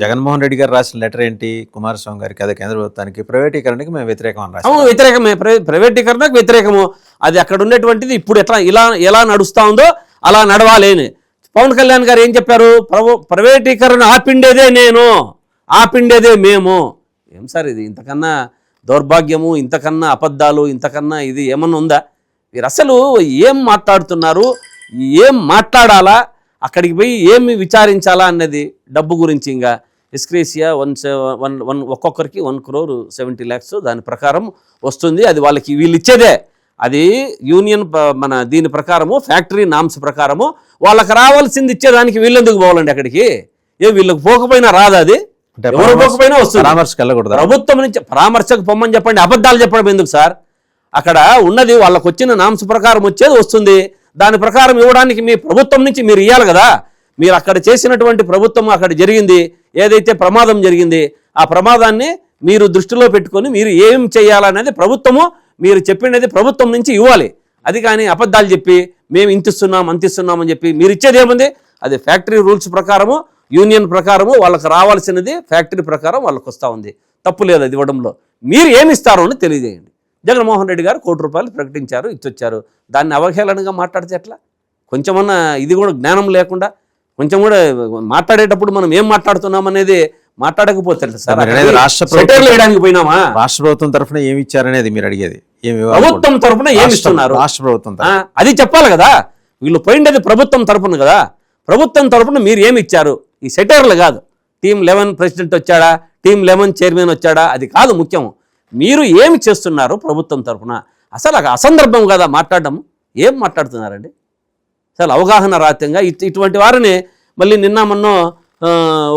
జగన్మోహన్ రెడ్డి గారు రాసిన లెటర్ ఏంటి? కుమారస్వామి గారికి, అదే కేంద్ర ప్రభుత్వానికి ప్రైవేటీకరణకి మేము వ్యతిరేకం అని రాశారు. వ్యతిరేకమే, ప్రైవేటీకరణకు వ్యతిరేకము. అది అక్కడ ఉన్నటువంటిది ఇప్పుడు ఎలా నడుస్తూ ఉందో అలా నడవాలేని. పవన్ కళ్యాణ్ గారు ఏం చెప్పారు? ప్రైవేటీకరణ ఆపిండేదే నేను, ఆపిండేదే మేము. ఏం సార్ ఇది? ఇంతకన్నా దౌర్భాగ్యము, ఇంతకన్నా అబద్ధాలు, ఇంతకన్నా ఇది ఏమన్నా ఉందా? మీరు అసలు ఏం మాట్లాడుతున్నారు, ఏం మాట్లాడాలా, అక్కడికి పోయి ఏమి విచారించాలా అన్నది డబ్బు గురించి. ఇంకా ఎస్క్రేసియా ఒక్కొక్కరికి 1,70,00,000 దాని ప్రకారం వస్తుంది. అది వాళ్ళకి వీళ్ళు ఇచ్చేదే. అది యూనియన్ మన దీని ప్రకారము, ఫ్యాక్టరీ నామ్స్ ప్రకారము వాళ్ళకి రావాల్సింది ఇచ్చేదానికి వీళ్ళెందుకు పోవాలండి అక్కడికి? వీళ్ళకి పోకపోయినా రాదా? అది ఎవరు పోకపోయినా వస్తుంది. ప్రభుత్వం నుంచి పరామర్శకు పొమ్మని చెప్పండి, అబద్ధాలు చెప్పడం ఎందుకు సార్? అక్కడ ఉన్నది వాళ్ళకు వచ్చిన నామ్స్ ప్రకారం వచ్చేది వస్తుంది. దాని ప్రకారం ఇవ్వడానికి మీ ప్రభుత్వం నుంచి మీరు ఇవ్వాలి కదా. మీరు అక్కడ చేసినటువంటి ప్రభుత్వం అక్కడ జరిగింది, ఏదైతే ప్రమాదం జరిగింది, ఆ ప్రమాదాన్ని మీరు దృష్టిలో పెట్టుకొని మీరు ఏం చేయాలనేది ప్రభుత్వము మీరు చెప్పినది ప్రభుత్వం నుంచి ఇవ్వాలి. అది కానీ అబద్ధాలు చెప్పి మేము ఇంతిస్తున్నాం అంతిస్తున్నాం అని చెప్పి మీరు ఇచ్చేది ఏముంది? అది ఫ్యాక్టరీ రూల్స్ ప్రకారము, యూనియన్ ప్రకారము వాళ్ళకి రావాల్సినది ఫ్యాక్టరీ ప్రకారం వాళ్ళకి వస్తూ ఉంది. తప్పు లేదు అది ఇవ్వడంలో. మీరు ఏమి ఇస్తారో అని తెలియజేయండి. జగన్మోహన్ రెడ్డి గారు ₹1,00,00,000 ప్రకటించారు, ఇచ్చొచ్చారు. దాన్ని అవహేళనగా మాట్లాడితే ఎట్లా? కొంచెమన్నా ఇది కూడా జ్ఞానం లేకుండా, కొంచెం కూడా మాట్లాడేటప్పుడు మనం ఏం మాట్లాడుతున్నాం అనేది మాట్లాడకపోతే సార్. వేయడానికి పోయినామా? రాష్ట్ర ప్రభుత్వం తరఫున ఏమి ఇచ్చారనేది మీరు అడిగేది. ప్రభుత్వం తరఫున ఏమి ఇస్తున్నారు? రాష్ట్ర ప్రభుత్వం అది చెప్పాలి కదా. వీళ్ళు పోయిండేది ప్రభుత్వం తరఫున కదా. ప్రభుత్వం తరఫున మీరు ఏమి ఇచ్చారు? ఈ సెటైర్లు కాదు. టీమ్ 11 ప్రెసిడెంట్ వచ్చాడా, టీమ్ 11 చైర్మన్ వచ్చాడా, అది కాదు ముఖ్యం. మీరు ఏమి చేస్తున్నారు ప్రభుత్వం తరఫున? అసలు అసందర్భం కదా మాట్లాడడం. ఏం మాట్లాడుతున్నారండి? అసలు అవగాహన రాహిత్యంగా ఇటువంటి వారిని మళ్ళీ నిన్న మొన్న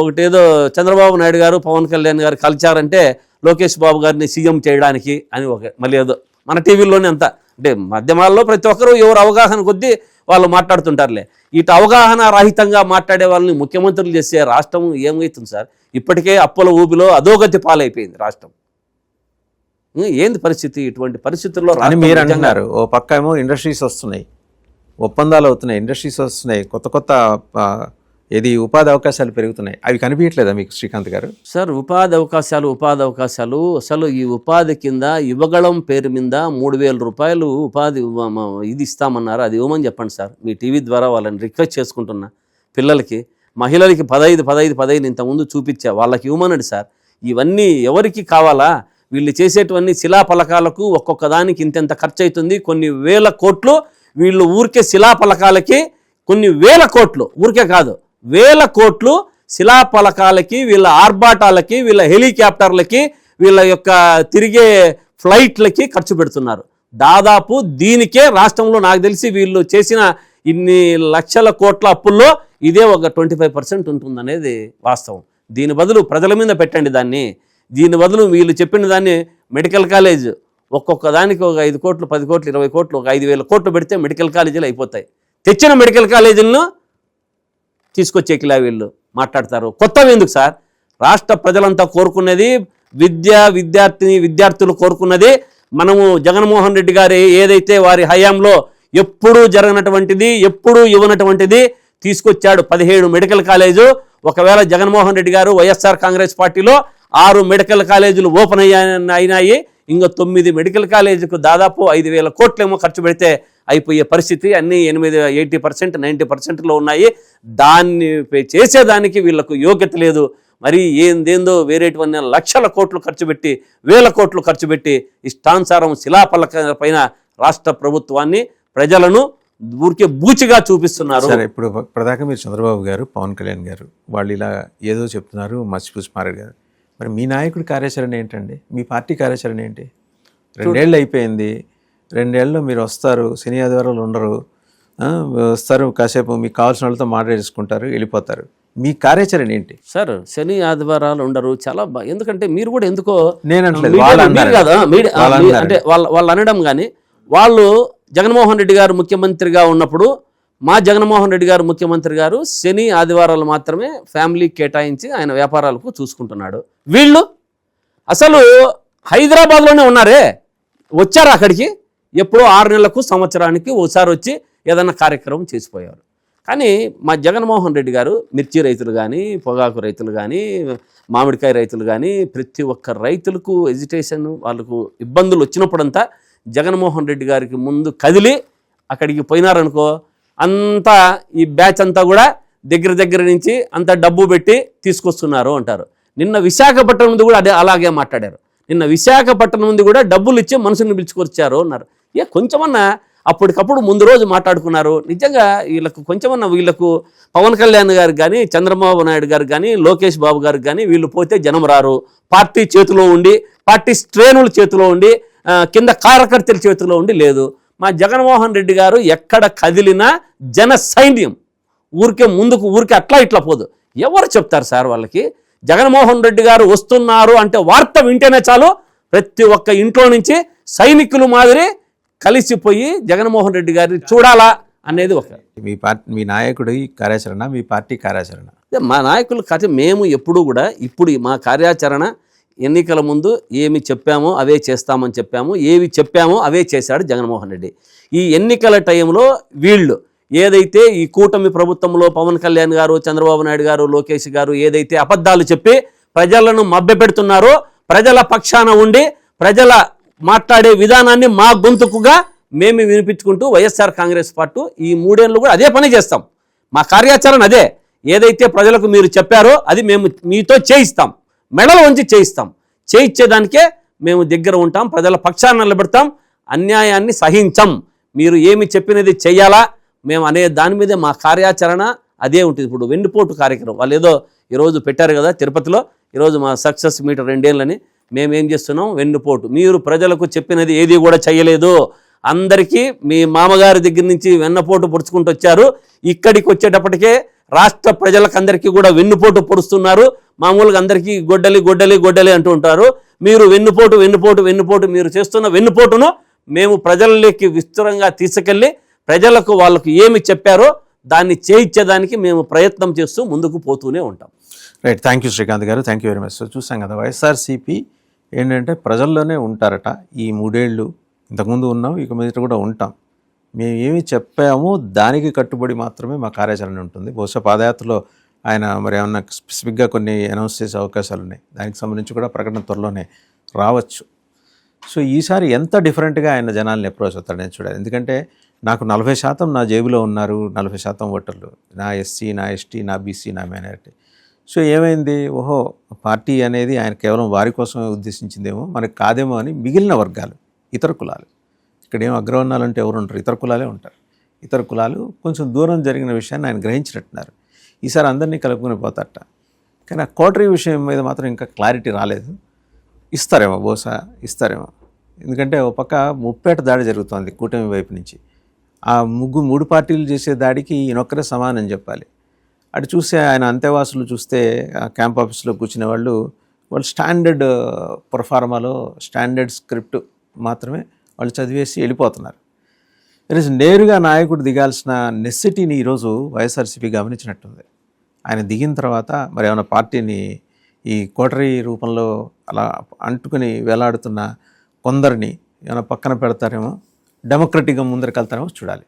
ఒకటేదో చంద్రబాబు నాయుడు గారు పవన్ కళ్యాణ్ గారు కలిచారంటే లోకేష్ బాబు గారిని సీఎం చేయడానికి అని మళ్ళీ ఏదో మన టీవీలోనే అంతా అంటే మాధ్యమాల్లో ప్రతి ఒక్కరూ ఎవరు అవగాహన కొద్దీ వాళ్ళు మాట్లాడుతుంటారులే. ఇటు అవగాహన రహితంగా మాట్లాడే వాళ్ళని ముఖ్యమంత్రులు చేసే రాష్ట్రం ఏమవుతుంది సార్? ఇప్పటికే అప్పుల ఊబిలో అధోగతి పాలైపోయింది రాష్ట్రం. ఏంది పరిస్థితి? ఇటువంటి పరిస్థితుల్లో మీరు అంటున్నారు, ఓ పక్క ఏమో ఇండస్ట్రీస్ వస్తున్నాయి, ఒప్పందాలు అవుతున్నాయి, ఇండస్ట్రీస్ వస్తున్నాయి, కొత్త కొత్త ఉపాధి అవకాశాలు పెరుగుతున్నాయి. అవి కనిపించట్లేదా మీకు శ్రీకాంత్ గారు? సార్ ఉపాధి అవకాశాలు అసలు ఈ ఉపాధి కింద యువగళం పేరు మీద ₹3,000 ఉపాధి ఇది ఇస్తామన్నారు. అది ఇవ్వమని చెప్పండి సార్. మీ టీవీ ద్వారా వాళ్ళని రిక్వెస్ట్ చేసుకుంటున్నా. పిల్లలకి, మహిళలకి 15 ఇంతకుముందు చూపించా, వాళ్ళకి ఇవ్వమనండి సార్. ఇవన్నీ ఎవరికి కావాలా? వీళ్ళు చేసేటువంటి శిలాఫలకాలకు ఒక్కొక్క దానికి ఇంతెంత ఖర్చు అవుతుంది. కొన్ని వేల కోట్లు వీళ్ళు ఊరికే శిలాఫలకాలకి, కొన్ని వేల కోట్లు, ఊరికే కాదు వేల కోట్లు శిలాఫలకాలకి, వీళ్ళ ఆర్భాటాలకి, వీళ్ళ హెలికాప్టర్లకి, వీళ్ళ యొక్క తిరిగే ఫ్లైట్లకి ఖర్చు పెడుతున్నారు. దాదాపు దీనికే రాష్ట్రంలో నాకు తెలిసి వీళ్ళు చేసిన ఇన్ని లక్షల కోట్ల అప్పుల్లో ఇదే ఒక 25% ఉంటుందనేది వాస్తవం. దీని బదులు ప్రజల మీద పెట్టండి దాన్ని. దీని బదులు వీళ్ళు చెప్పిన దాన్ని మెడికల్ కాలేజ్ ఒక్కొక్క దానికి ఒక 5 కోట్లు, 10 కోట్లు, 20 కోట్లు, ఒక 5,000 కోట్లు పెడితే మెడికల్ కాలేజీలు అయిపోతాయి. తెచ్చిన మెడికల్ కాలేజీలను తీసుకొచ్చేకిలా వీళ్ళు మాట్లాడతారు. కొత్తవి ఎందుకు సార్? రాష్ట్ర ప్రజలంతా కోరుకున్నది, విద్యార్థులు కోరుకున్నది. మనము జగన్మోహన్ రెడ్డి గారు ఏదైతే వారి హయాంలో ఎప్పుడూ జరగనటువంటిది, ఎప్పుడూ ఇవ్వనటువంటిది తీసుకొచ్చాడు. 17 మెడికల్ కాలేజు. ఒకవేళ జగన్మోహన్ రెడ్డి గారు వైఎస్ఆర్ కాంగ్రెస్ పార్టీలో 6 మెడికల్ కాలేజీలు ఓపెన్ అయినాయి. ఇంకా 9 మెడికల్ కాలేజీకు దాదాపు 5,000 కోట్లేమో ఖర్చు పెడితే అయిపోయే పరిస్థితి. అన్నీ 80% 90%లో ఉన్నాయి. దాన్ని చేసేదానికి వీళ్లకు యోగ్యత లేదు. మరి ఏందేందో వేరేటువంటి లక్షల కోట్లు ఖర్చు పెట్టి, వేల కోట్లు ఖర్చు పెట్టి ఇష్టానుసారం శిలాఫలక పైన రాష్ట్ర ప్రభుత్వాన్ని, ప్రజలను ఊరికే బూచిగా చూపిస్తున్నారు. సరే, ఇప్పుడు ప్రధానంగా మీరు చంద్రబాబు గారు, పవన్ కళ్యాణ్ గారు వాళ్ళు ఇలా ఏదో చెప్తున్నారు, మత్స్యపుష్పారెడ్డి గారు. మరి మీ నాయకుడి కార్యాచరణ ఏంటండి? మీ పార్టీ కార్యాచరణ ఏంటి? 2 ఏళ్ళు అయిపోయింది. 2 ఏళ్ళలో మీరు వస్తారు, శని ఆదివారాలు ఉండరు, వస్తారు, కాసేపు మీకు కావాల్సిన వాళ్ళతో మాట్లాడేసుకుంటారు, వెళ్ళిపోతారు. మీ కార్యాచరణ ఏంటి సార్? శని ఆదివారాలు ఉండరు. చాలా ఎందుకంటే మీరు కూడా ఎందుకో అంటే వాళ్ళు అనడం కానీ, వాళ్ళు జగన్మోహన్ రెడ్డి గారు ముఖ్యమంత్రిగా ఉన్నప్పుడు మా జగన్మోహన్ రెడ్డి గారు ముఖ్యమంత్రి గారు శని ఆదివారాలు మాత్రమే ఫ్యామిలీ కేటాయించి ఆయన వ్యాపారాలకు చూసుకుంటున్నాడు. వీళ్ళు అసలు హైదరాబాద్లోనే ఉన్నారే, వచ్చారు అక్కడికి ఎప్పుడో 6 నెలలకు సంవత్సరానికి ఒకసారి వచ్చి ఏదన్నా కార్యక్రమం చేసిపోయారు. కానీ మా జగన్మోహన్ రెడ్డి గారు మిర్చి రైతులు కానీ, పొగాకు రైతులు కానీ, మామిడికాయ రైతులు కానీ, ప్రతి ఒక్క రైతులకు ఎజిటేషన్, వాళ్ళకు ఇబ్బందులు వచ్చినప్పుడంతా జగన్మోహన్ రెడ్డి గారికి ముందు కదిలి అక్కడికి పోయినారనుకో, అంతా ఈ బ్యాచ్ అంతా కూడా దగ్గర నుంచి అంత డబ్బు పెట్టి తీసుకొస్తున్నారు అంటారు. నిన్న విశాఖపట్నం ముందు కూడా అలాగే మాట్లాడారు. నిన్న విశాఖపట్నం ముందు కూడా డబ్బులు ఇచ్చి మనుషుల్ని పిలుచుకొచ్చారు అన్నారు. కొంచెమన్నా అప్పటికప్పుడు ముందు రోజు మాట్లాడుకున్నారు. నిజంగా వీళ్ళకు పవన్ కళ్యాణ్ గారికి కానీ, చంద్రబాబు నాయుడు గారికి కానీ, లోకేష్ బాబు గారికి కానీ వీళ్ళు పోతే జనం రారు. పార్టీ చేతిలో ఉండి, పార్టీ శ్రేణుల చేతిలో ఉండి, కింద కార్యకర్తల చేతిలో ఉండి లేదు. మా జగన్మోహన్ రెడ్డి గారు ఎక్కడ కదిలినా జన సైన్యం ఊరికే అట్లా ఇట్లా పోదు. ఎవరు చెప్తారు సార్ వాళ్ళకి? జగన్మోహన్ రెడ్డి గారు వస్తున్నారు అంటే వార్త వింటేనే చాలు, ప్రతి ఒక్క ఇంట్లో నుంచి సైనికులు మాదిరి కలిసిపోయి జగన్మోహన్ రెడ్డి గారిని చూడాలా అనేది ఒక మీ నాయకుడి కార్యాచరణ, మీ పార్టీ కార్యాచరణ. మా నాయకుల కథ మేము ఎప్పుడూ కూడా ఇప్పుడు మా కార్యాచరణ ఎన్నికల ముందు ఏమి చెప్పామో అవే చేస్తామని చెప్పాము, ఏవి చెప్పామో అవే చేశాడు జగన్మోహన్ రెడ్డి. ఈ ఎన్నికల టైంలో వీళ్ళు ఏదైతే ఈ కూటమి ప్రభుత్వంలో పవన్ కళ్యాణ్ గారు, చంద్రబాబు నాయుడు గారు, లోకేష్ గారు ఏదైతే అబద్ధాలు చెప్పి ప్రజలను మభ్యపెడుతున్నారో, ప్రజల పక్షాన ఉండి ప్రజల మాట్లాడే విధానాన్ని మా గొంతుకుగా మేము వినిపించుకుంటూ వైఎస్ఆర్ కాంగ్రెస్ పార్టీ ఈ 3 ఏళ్ళు కూడా అదే పని చేస్తాం. మా కార్యాచరణ అదే. ఏదైతే ప్రజలకు మీరు చెప్పారో అది మేము మీతో చేయిస్తాం, మెడలు వంచి చేయిస్తాం. చేయించేదానికే మేము దగ్గర ఉంటాం, ప్రజల పక్షాన నిలబెడతాం, అన్యాయాన్ని సహించం. మీరు ఏమి చెప్పినది చెయ్యాలా మేము అనే దాని మీదే మా కార్యాచరణ అదే ఉంటుంది. ఇప్పుడు వెన్నుపోటు కార్యక్రమం వాళ్ళు ఏదో ఈరోజు పెట్టారు కదా తిరుపతిలో, ఈరోజు మా సక్సెస్ మీటర్ 2 ఏళ్ళని మేమేం చేస్తున్నాం, వెన్నుపోటు. మీరు ప్రజలకు చెప్పినది ఏది కూడా చేయలేదు. అందరికీ మీ మామగారి దగ్గర నుంచి వెన్నపోటు పొడుచుకుంటూ వచ్చారు. ఇక్కడికి వచ్చేటప్పటికే రాష్ట్ర ప్రజలకందరికీ కూడా వెన్నుపోటు పొడుస్తున్నారు. మామూలుగా అందరికీ గొడ్డలి అంటూ ఉంటారు. మీరు వెన్నుపోటు మీరు చేస్తున్న వెన్నుపోటును మేము ప్రజలకి విస్తృతంగా తీసుకెళ్ళి ప్రజలకు వాళ్ళకు ఏమి చెప్పారో దాన్ని చేయించేదానికి మేము ప్రయత్నం చేస్తూ ముందుకు పోతూనే ఉంటాం. రైట్, థ్యాంక్ యూ శ్రీకాంత్ గారు, థ్యాంక్ యూ వెరీ మచ్. చూసాం కదా, వైఎస్ఆర్సీపీ ఏంటంటే ప్రజల్లోనే ఉంటారట. ఈ 3 ఏళ్ళు ఇంతకుముందు ఉన్నాం, ఇక మీదట కూడా ఉంటాం. మేము ఏమి చెప్పామో దానికి కట్టుబడి మాత్రమే మా కార్యాచరణ ఉంటుంది. బహుశా పాదయాత్రలో ఆయన మరి ఏమన్నా స్పెసిఫిక్గా కొన్ని అనౌన్స్ చేసే అవకాశాలు ఉన్నాయి. దానికి సంబంధించి కూడా ప్రకటన త్వరలోనే రావచ్చు. సో ఈసారి ఎంత డిఫరెంట్గా ఆయన జనాల్ని అప్రోచ్ అవుతాడని చూడాలి. ఎందుకంటే నాకు 40% నా జేబులో ఉన్నారు, 40% ఓటర్లు, నా ఎస్సీ, నా ఎస్టీ, నా బీసీ, నా మైనారిటీ. సో ఏమైంది, ఓహో పార్టీ అనేది ఆయన కేవలం వారి కోసమే ఉద్దేశించిందేమో, మనకు కాదేమో అని మిగిలిన వర్గాలు, ఇతర కులాలు, ఇక్కడ ఏం అగ్రవర్ణాలంటే ఎవరు ఉంటారు, ఇతర కులాలే ఉంటారు. ఇతర కులాలు కొంచెం దూరం జరిగిన విషయాన్ని ఆయన గ్రహించినట్టున్నారు. ఈసారి అందరినీ కలుపుకొని పోతారట. కానీ ఆ కోటరీ విషయం మీద మాత్రం ఇంకా క్లారిటీ రాలేదు. ఇస్తారేమో, బహుశా ఇస్తారేమో. ఎందుకంటే ఒక పక్క ముప్పేట దాడి జరుగుతోంది కూటమి వైపు నుంచి. ఆ 3 పార్టీలు చేసే దాడికి ఈయనొక్కరే సమానం చెప్పాలి. అటు చూస్తే ఆయన అంతేవాసులు చూస్తే క్యాంప్ ఆఫీస్లో కూర్చునే వాళ్ళు స్టాండర్డ్ ప్రొఫార్మాలో స్టాండర్డ్ స్క్రిప్ట్ మాత్రమే వాళ్ళు చదివేసి వెళ్ళిపోతున్నారు. నేరుగా నాయకుడు దిగాల్సిన నెసెసిటీని ఈరోజు వైఎస్ఆర్సీపీ గమనించినట్టుంది. ఆయన దిగిన తర్వాత మరి ఏమైనా పార్టీని ఈ కోటరీ రూపంలో అలా అంటుకుని వేలాడుతున్న కొందరిని ఏమైనా పక్కన పెడతారేమో, డెమోక్రటిక్గా ముందరికి వెళ్తారేమో చూడాలి.